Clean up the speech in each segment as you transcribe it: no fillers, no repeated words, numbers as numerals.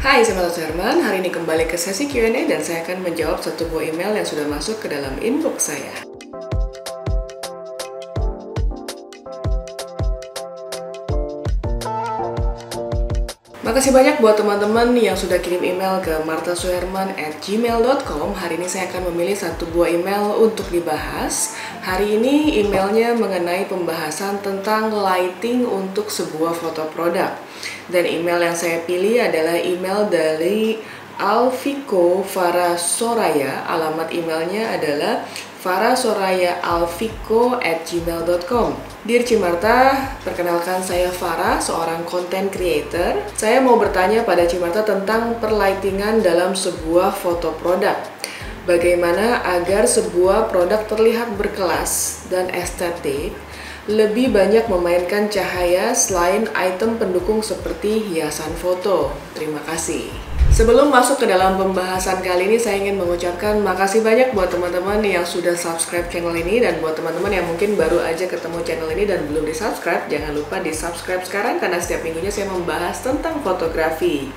Hai, saya Marta Herman. Hari ini kembali ke sesi Q&A dan saya akan menjawab satu buah email yang sudah masuk ke dalam inbox saya. Makasih banyak buat teman-teman yang sudah kirim email ke martasuherman@gmail.com. Hari ini saya akan memilih satu buah email untuk dibahas. Hari ini emailnya mengenai pembahasan tentang lighting untuk sebuah foto produk. Dan email yang saya pilih adalah email dari Alviko Farah Soraya. Alamat emailnya adalah farasorayaalviko@gmail.com. Dear Cimarta, perkenalkan saya Farah, seorang content creator. Saya mau bertanya pada Cimarta tentang perlightingan dalam sebuah foto produk. Bagaimana agar sebuah produk terlihat berkelas dan estetik, lebih banyak memainkan cahaya selain item pendukung seperti hiasan foto. Terima kasih. Sebelum masuk ke dalam pembahasan kali ini, saya ingin mengucapkan makasih banyak buat teman-teman yang sudah subscribe channel ini, dan buat teman-teman yang mungkin baru aja ketemu channel ini dan belum di-subscribe, jangan lupa di-subscribe sekarang karena setiap minggunya saya membahas tentang fotografi.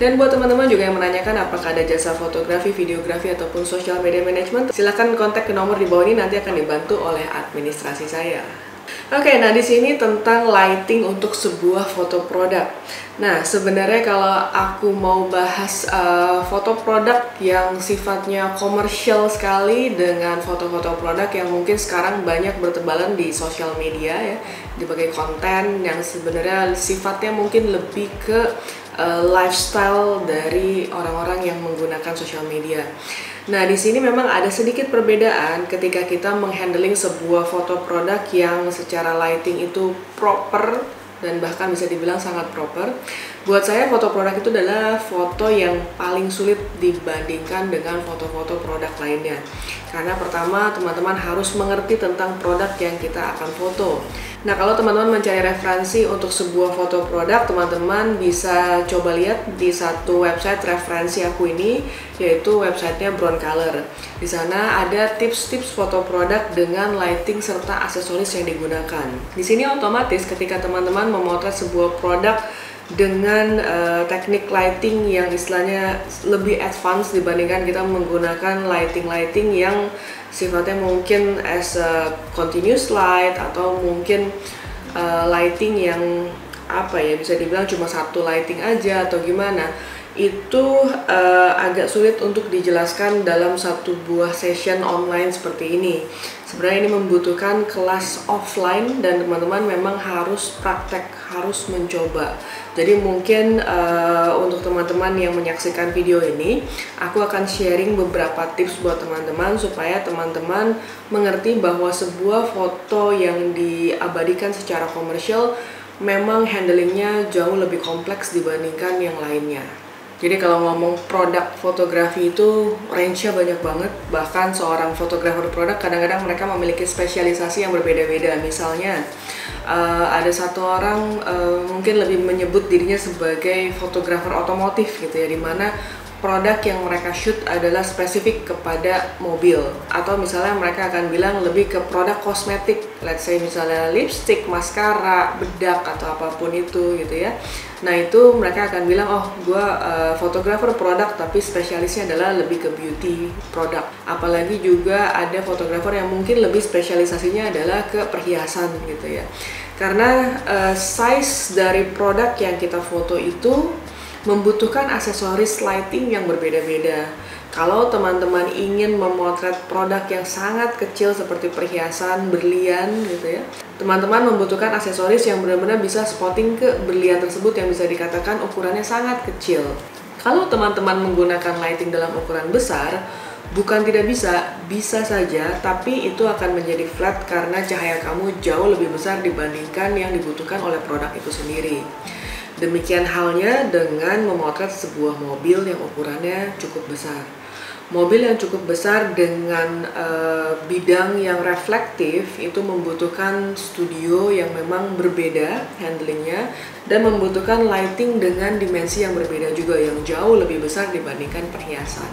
Dan buat teman-teman juga yang menanyakan apakah ada jasa fotografi, videografi, ataupun social media management, silahkan kontak ke nomor di bawah ini, nanti akan dibantu oleh administrasi saya. Oke, nah di sini tentang lighting untuk sebuah foto produk. Nah, sebenarnya kalau aku mau bahas foto produk yang sifatnya komersial sekali dengan foto-foto produk yang mungkin sekarang banyak bertebaran di sosial media ya, sebagai konten yang sebenarnya sifatnya mungkin lebih ke lifestyle dari orang-orang yang menggunakan sosial media. Nah, di sini memang ada sedikit perbedaan ketika kita menghandling sebuah foto produk yang secara lighting itu proper dan bahkan bisa dibilang sangat proper. Buat saya foto produk itu adalah foto yang paling sulit dibandingkan dengan foto-foto produk lainnya. Karena pertama, teman-teman harus mengerti tentang produk yang kita akan foto. Nah, kalau teman-teman mencari referensi untuk sebuah foto produk, teman-teman bisa coba lihat di satu website referensi aku ini, yaitu websitenya Brown Color. Di sana ada tips-tips foto produk dengan lighting serta aksesoris yang digunakan. Di sini otomatis ketika teman-teman memotret sebuah produk dengan teknik lighting yang istilahnya lebih advance dibandingkan kita menggunakan lighting yang sifatnya mungkin as a continuous light atau mungkin lighting yang bisa dibilang cuma satu lighting aja atau gimana, itu agak sulit untuk dijelaskan dalam satu buah session online seperti ini. Sebenarnya ini membutuhkan kelas offline dan teman-teman memang harus praktek, harus mencoba. Jadi mungkin untuk teman-teman yang menyaksikan video ini, aku akan sharing beberapa tips buat teman-teman supaya teman-teman mengerti bahwa sebuah foto yang diabadikan secara komersial memang handlingnya jauh lebih kompleks dibandingkan yang lainnya. Jadi kalau ngomong produk fotografi itu range-nya banyak banget. Bahkan seorang fotografer produk kadang-kadang mereka memiliki spesialisasi yang berbeda-beda. Misalnya ada satu orang mungkin lebih menyebut dirinya sebagai fotografer otomotif gitu ya, dimana produk yang mereka shoot adalah spesifik kepada mobil, atau misalnya mereka akan bilang lebih ke produk kosmetik, let's say misalnya lipstick, maskara, bedak atau apapun itu gitu ya. Nah itu mereka akan bilang, oh gue fotografer produk tapi spesialisnya adalah lebih ke beauty produk. Apalagi juga ada fotografer yang mungkin lebih spesialisasinya adalah ke perhiasan gitu ya. Karena size dari produk yang kita foto itu membutuhkan aksesoris lighting yang berbeda-beda. Kalau teman-teman ingin memotret produk yang sangat kecil seperti perhiasan, berlian gitu ya, teman-teman membutuhkan aksesoris yang benar-benar bisa spotting ke berlian tersebut yang bisa dikatakan ukurannya sangat kecil. Kalau teman-teman menggunakan lighting dalam ukuran besar, bukan tidak bisa, bisa saja, tapi itu akan menjadi flat karena cahaya kamu jauh lebih besar dibandingkan yang dibutuhkan oleh produk itu sendiri. Demikian halnya dengan memotret sebuah mobil yang ukurannya cukup besar. Mobil yang cukup besar dengan bidang yang reflektif itu membutuhkan studio yang memang berbeda handlingnya dan membutuhkan lighting dengan dimensi yang berbeda juga yang jauh lebih besar dibandingkan perhiasan.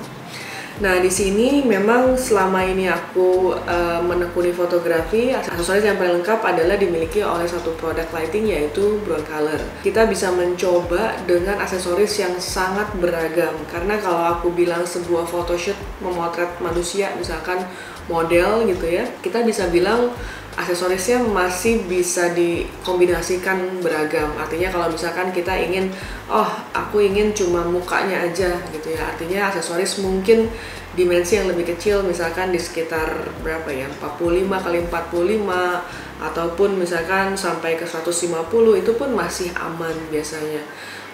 Nah, di sini memang selama ini aku menekuni fotografi, aksesoris yang paling lengkap adalah dimiliki oleh satu produk lighting, yaitu Broncolor. Kita bisa mencoba dengan aksesoris yang sangat beragam, karena kalau aku bilang sebuah photoshoot memotret manusia, misalkan model gitu ya, kita bisa bilang aksesorisnya masih bisa dikombinasikan beragam. Artinya kalau misalkan kita ingin, oh aku ingin cuma mukanya aja gitu ya, artinya aksesoris mungkin dimensi yang lebih kecil, misalkan di sekitar berapa ya, 45 kali 45 ataupun misalkan sampai ke 150, itu pun masih aman biasanya.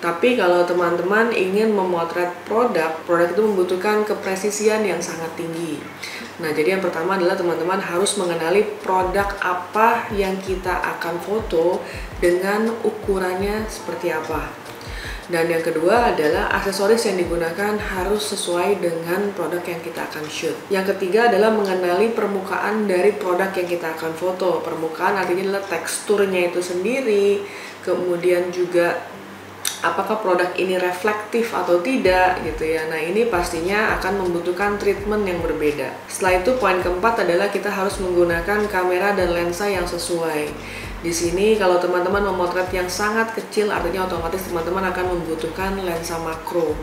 Tapi kalau teman-teman ingin memotret produk itu membutuhkan kepresisian yang sangat tinggi. Nah, jadi yang pertama adalah teman-teman harus mengenali produk apa yang kita akan foto dengan ukurannya seperti apa. Dan yang kedua adalah aksesoris yang digunakan harus sesuai dengan produk yang kita akan shoot. Yang ketiga adalah mengenali permukaan dari produk yang kita akan foto. Permukaan artinya adalah teksturnya itu sendiri, kemudian juga apakah produk ini reflektif atau tidak gitu ya. Nah, ini pastinya akan membutuhkan treatment yang berbeda. Setelah itu poin keempat adalah kita harus menggunakan kamera dan lensa yang sesuai. Di sini kalau teman-teman memotret yang sangat kecil, artinya otomatis teman-teman akan membutuhkan lensa makro.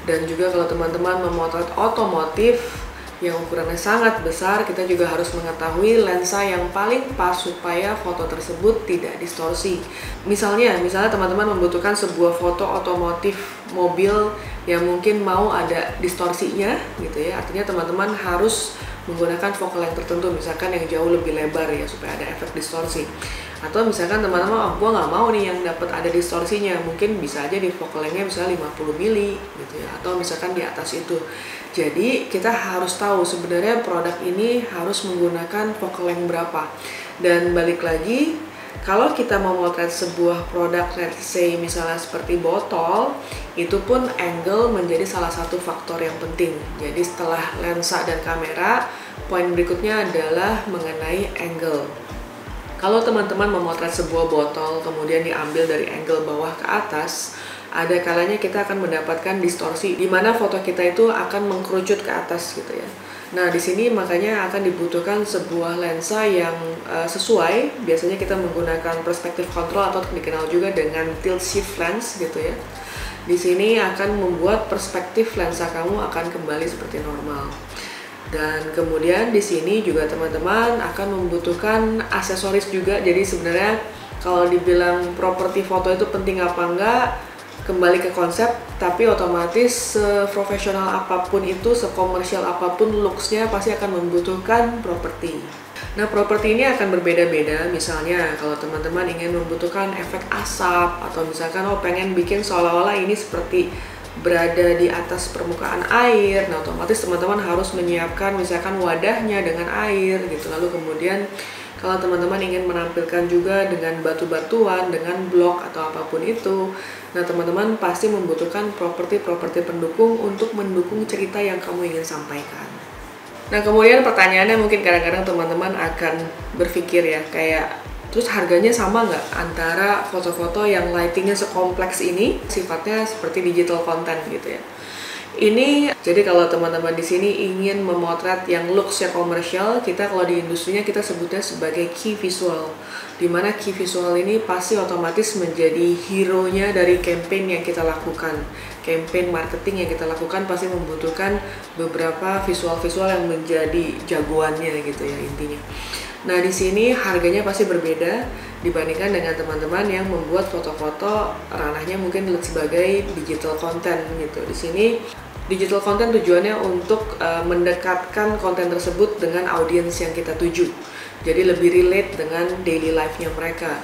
Dan juga kalau teman-teman memotret otomotif yang ukurannya sangat besar, kita juga harus mengetahui lensa yang paling pas supaya foto tersebut tidak distorsi. Misalnya teman-teman membutuhkan sebuah foto otomotif mobil yang mungkin mau ada distorsinya gitu ya, artinya teman-teman harus menggunakan focal length tertentu, misalkan yang jauh lebih lebar ya supaya ada efek distorsi. Atau misalkan teman-teman, gua nggak mau nih yang dapat ada distorsinya, mungkin bisa aja di focal length-nya misalnya 50 mili gitu ya, atau misalkan di atas itu. Jadi kita harus tahu sebenarnya produk ini harus menggunakan focal length berapa. Dan balik lagi, kalau kita memotret sebuah produk, let's say misalnya seperti botol, itu pun angle menjadi salah satu faktor yang penting. Jadi setelah lensa dan kamera, poin berikutnya adalah mengenai angle. Kalau teman-teman memotret sebuah botol, kemudian diambil dari angle bawah ke atas, ada kalanya kita akan mendapatkan distorsi, di mana foto kita itu akan mengkerucut ke atas gitu ya. Nah, di sini makanya akan dibutuhkan sebuah lensa yang sesuai. Biasanya kita menggunakan perspektif control atau dikenal juga dengan tilt shift lens gitu ya. Di sini akan membuat perspektif lensa kamu akan kembali seperti normal. Dan kemudian di sini juga teman-teman akan membutuhkan aksesoris juga. Jadi sebenarnya kalau dibilang properti foto itu penting apa enggak, kembali ke konsep, tapi otomatis seprofesional apapun itu, sekomersial apapun looks-nya pasti akan membutuhkan properti. Nah, properti ini akan berbeda-beda. Misalnya kalau teman-teman ingin membutuhkan efek asap, atau misalkan pengen bikin seolah-olah ini seperti berada di atas permukaan air, nah otomatis teman-teman harus menyiapkan misalkan wadahnya dengan air gitu. Lalu kemudian kalau teman-teman ingin menampilkan juga dengan batu-batuan, dengan blok atau apapun itu, nah teman-teman pasti membutuhkan properti-properti pendukung untuk mendukung cerita yang kamu ingin sampaikan. Nah, kemudian pertanyaannya mungkin kadang-kadang teman-teman akan berpikir ya, kayak terus harganya sama nggak antara foto-foto yang lightingnya sekompleks ini, sifatnya seperti digital content gitu ya. Ini jadi kalau teman-teman di sini ingin memotret yang looks-nya komersial, kita kalau di industrinya kita sebutnya sebagai key visual. Dimana key visual ini pasti otomatis menjadi hero-nya dari campaign yang kita lakukan. Campaign marketing yang kita lakukan pasti membutuhkan beberapa visual-visual yang menjadi jagoannya gitu ya intinya. Nah, di sini harganya pasti berbeda dibandingkan dengan teman-teman yang membuat foto-foto ranahnya mungkin sebagai digital content gitu. Di sini digital content tujuannya untuk mendekatkan konten tersebut dengan audiens yang kita tuju. Jadi lebih relate dengan daily life-nya mereka.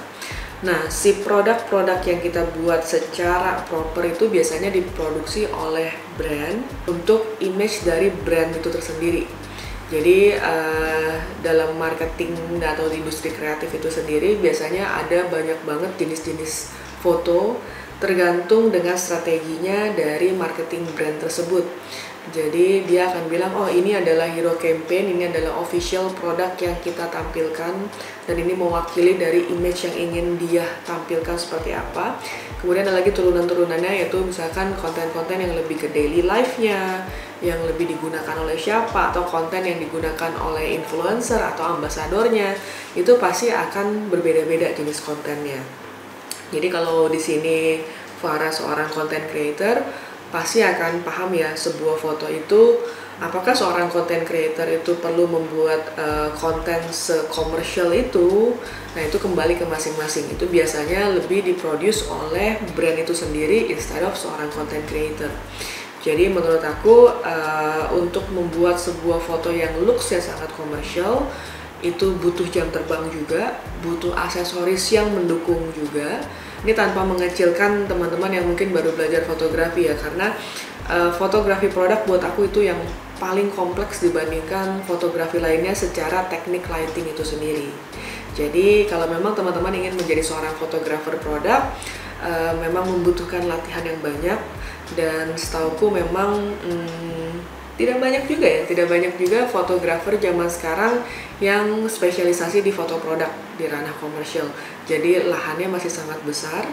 Nah, si produk-produk yang kita buat secara proper itu biasanya diproduksi oleh brand untuk image dari brand itu tersendiri. Jadi dalam marketing atau di industri kreatif itu sendiri biasanya ada banyak banget jenis-jenis foto tergantung dengan strateginya dari marketing brand tersebut. Jadi dia akan bilang, oh ini adalah hero campaign, ini adalah official produk yang kita tampilkan, dan ini mewakili dari image yang ingin dia tampilkan seperti apa. Kemudian ada lagi turunan-turunannya, yaitu misalkan konten-konten yang lebih ke daily life-nya, yang lebih digunakan oleh siapa, atau konten yang digunakan oleh influencer atau ambasadornya. Itu pasti akan berbeda-beda jenis kontennya. Jadi kalau di sini Farah seorang content creator, pasti akan paham ya, sebuah foto itu apakah seorang content creator itu perlu membuat konten se-komersial itu. Nah itu kembali ke masing-masing, itu biasanya lebih diproduce oleh brand itu sendiri instead of seorang content creator. Jadi menurut aku untuk membuat sebuah foto yang looks-nya sangat komersial itu butuh jam terbang juga, butuh aksesoris yang mendukung juga. Ini tanpa mengecilkan teman-teman yang mungkin baru belajar fotografi ya, karena fotografi produk buat aku itu yang paling kompleks dibandingkan fotografi lainnya secara teknik lighting itu sendiri. Jadi kalau memang teman-teman ingin menjadi seorang fotografer produk, memang membutuhkan latihan yang banyak, dan setauku memang tidak banyak juga fotografer zaman sekarang yang spesialisasi di foto produk di ranah komersial. Jadi lahannya masih sangat besar.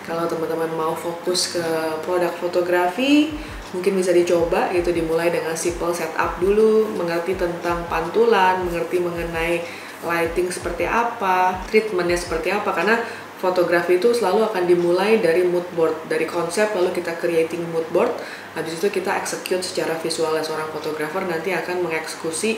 Kalau teman-teman mau fokus ke produk fotografi, mungkin bisa dicoba gitu, dimulai dengan simple setup dulu, mengerti tentang pantulan, mengerti mengenai lighting seperti apa, treatmentnya seperti apa, karena fotografi itu selalu akan dimulai dari mood board, dari konsep, lalu kita creating mood board, habis itu kita execute secara visual. Seorang fotografer nanti akan mengeksekusi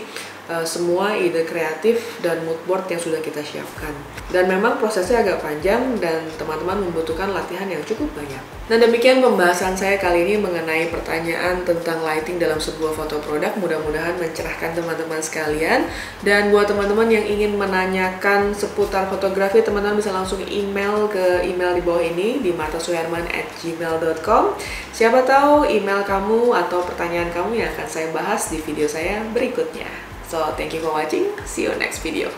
semua ide kreatif dan mood board yang sudah kita siapkan. Dan memang prosesnya agak panjang dan teman-teman membutuhkan latihan yang cukup banyak. Nah demikian pembahasan saya kali ini mengenai pertanyaan tentang lighting dalam sebuah foto produk. Mudah-mudahan mencerahkan teman-teman sekalian. Dan buat teman-teman yang ingin menanyakan seputar fotografi, teman-teman bisa langsung email ke email di bawah ini di martasuherman@gmail.com. Siapa tahu email kamu atau pertanyaan kamu yang akan saya bahas di video saya berikutnya. So, thank you for watching. See you next video.